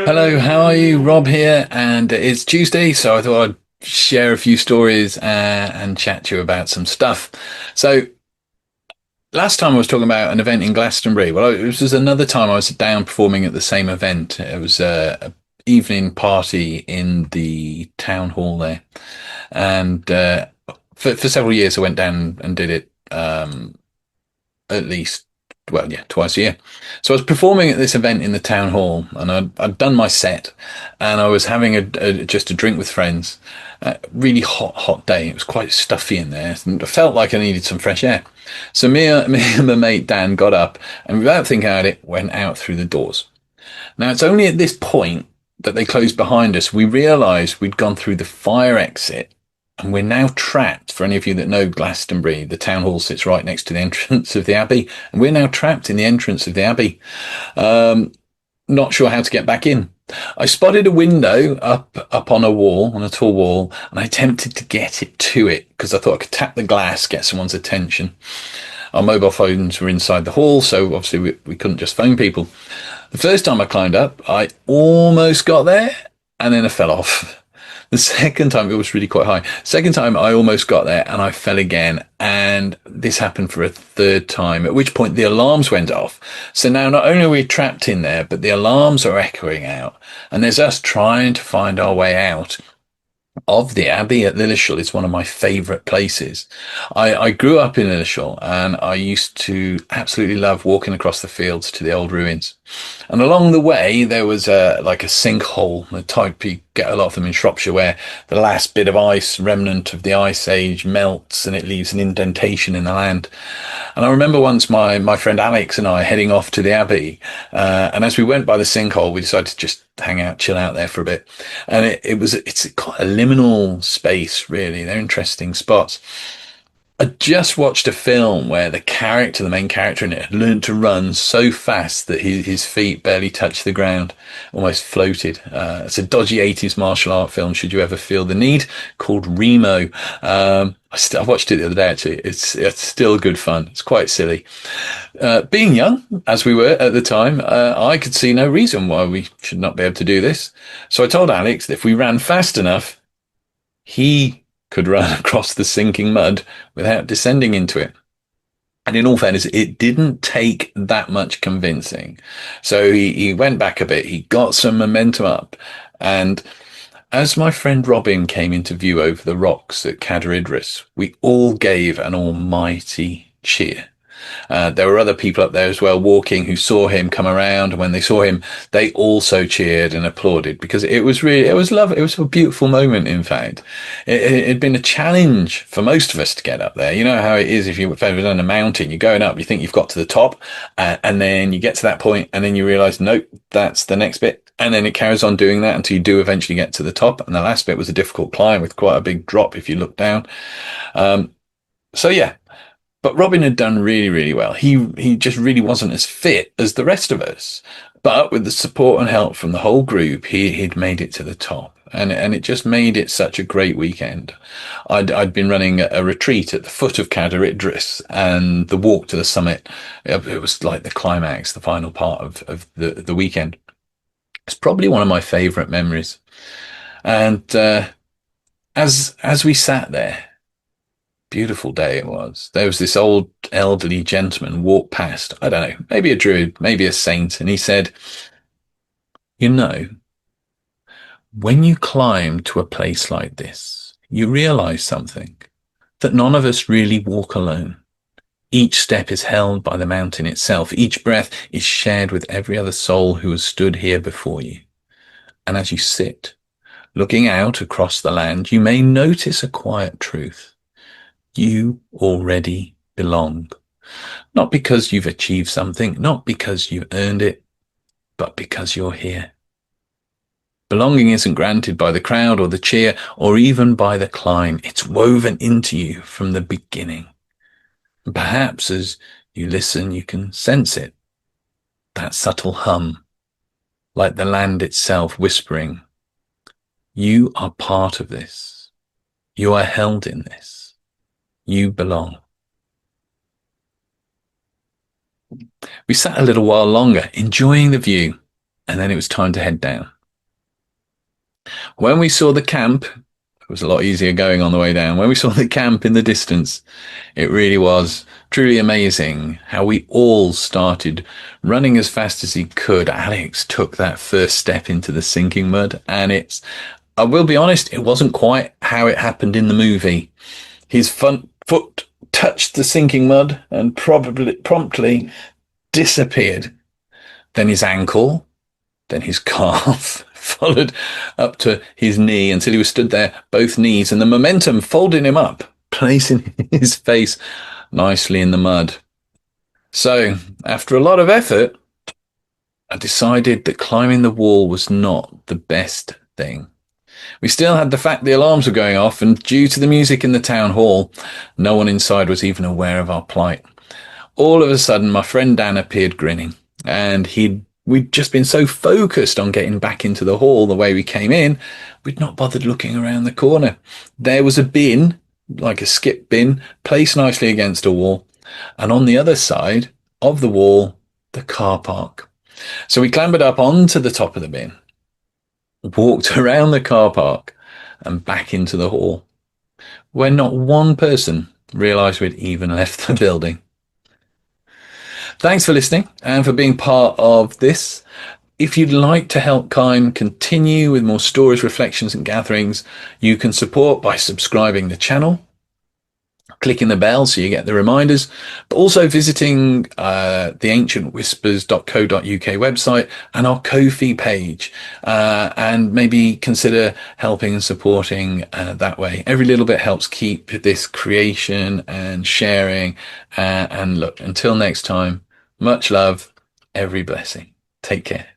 Hello, how are you? Rob here, and it's Tuesday, so I thought I'd share a few stories and chat to you about some stuff. So, last time I was talking about an event in Glastonbury. Well, this was another time I was down performing at the same event. It was a evening party in the town hall there, and for several years I went down and did it at least, well, yeah, twice a year. So I was performing at this event in the town hall, and I'd done my set, and I was having just a drink with friends. Really hot day. It was quite stuffy in there, and I felt like I needed some fresh air. So me and my mate Dan got up, and without thinking about it, went out through the doors. Now it's only at this point that they closed behind us. We realised we'd gone through the fire exit, and we're now trapped. For any of you that know Glastonbury, the town hall sits right next to the entrance of the Abbey, and we're now trapped in the entrance of the Abbey. Not sure how to get back in. I spotted a window up on a wall, on a tall wall, and I attempted to get it to it because I thought I could tap the glass, get someone's attention. Our mobile phones were inside the hall, so obviously we couldn't just phone people. The first time I climbed up, I almost got there, and then I fell off. The second time, it was really quite high. Second time, I almost got there and I fell again. And this happened for a third time, at which point the alarms went off. So now not only are we trapped in there, but the alarms are echoing out. And there's us trying to find our way out of the Abbey at Lilleshall. Is one of my favourite places. I grew up in Lilleshall, and I used to absolutely love walking across the fields to the old ruins. And along the way, there was like a sinkhole, the type you get a lot of them in Shropshire, where the last bit of ice, remnant of the ice age, melts and it leaves an indentation in the land. And I remember once my friend Alex and I heading off to the Abbey, and as we went by the sinkhole, we decided to just hang out, chill out there for a bit. And it's quite a liminal space, really. They're interesting spots. I just watched a film where the main character in it, had learned to run so fast that his feet barely touched the ground, almost floated. It's a dodgy 80s martial art film, should you ever feel the need, called Remo. I watched it the other day, actually. It's still good fun. It's quite silly. Being young, as we were at the time, I could see no reason why we should not be able to do this. So I told Alex that if we ran fast enough, he could run across the sinking mud without descending into it. And in all fairness, it didn't take that much convincing. So he went back a bit, he got some momentum up. And as my friend Robin came into view over the rocks at Cadair Idris, we all gave an almighty cheer. There were other people up there as well walking who saw him come around, and when they saw him, they also cheered and applauded because it was lovely. It was a beautiful moment. In fact, it had been a challenge for most of us to get up there. You know how it is if you've ever done a mountain, you're going up, you think you've got to the top, and then you get to that point, and then you realize, nope, that's the next bit. And then it carries on doing that until you do eventually get to the top. And the last bit was a difficult climb with quite a big drop if you look down. So yeah. But Robin had done really, really well. He just really wasn't as fit as the rest of us. But with the support and help from the whole group, he'd made it to the top. And it just made it such a great weekend. I'd been running a retreat at the foot of Cadair Idris, and the walk to the summit, it was like the climax, the final part of the weekend. It's probably one of my favourite memories. And as we sat there, beautiful day it was. There was this old elderly gentleman walked past, I don't know, maybe a druid, maybe a saint, and he said, you know, when you climb to a place like this, you realize something, that none of us really walk alone. Each step is held by the mountain itself. Each breath is shared with every other soul who has stood here before you. And as you sit, looking out across the land, you may notice a quiet truth. You already belong. Not because you've achieved something, not because you've earned it, but because you're here. Belonging isn't granted by the crowd or the cheer or even by the climb. It's woven into you from the beginning. And perhaps as you listen, you can sense it. That subtle hum, like the land itself whispering, you are part of this. You are held in this. You belong. We sat a little while longer, enjoying the view, and then it was time to head down. When we saw the camp, it was a lot easier going on the way down. When we saw the camp in the distance, it really was truly amazing how we all started running as fast as he could. Alex took that first step into the sinking mud, and I will be honest, it wasn't quite how it happened in the movie. His foot touched the sinking mud and probably promptly disappeared. Then his ankle, then his calf, followed up to his knee until he was stood there, both knees, and the momentum folded him up, placing his face nicely in the mud. So, after a lot of effort, I decided that climbing the wall was not the best thing. We still had the fact the alarms were going off, and due to the music in the town hall, no one inside was even aware of our plight. All of a sudden, my friend Dan appeared grinning, and we'd just been so focused on getting back into the hall the way we came in, we'd not bothered looking around the corner. There was a bin, like a skip bin, placed nicely against a wall, and on the other side of the wall, the car park. So we clambered up onto the top of the bin, walked around the car park, and back into the hall, where not one person realised we'd even left the building. Thanks for listening and for being part of this. If you'd like to help Caim continue with more stories, reflections, and gatherings, you can support by subscribing the channel, clicking the bell so you get the reminders, but also visiting the ancientwhispers.co.uk website and our Ko-fi page, and maybe consider helping and supporting that way. Every little bit helps keep this creation and sharing. And look, until next time, much love, every blessing. Take care.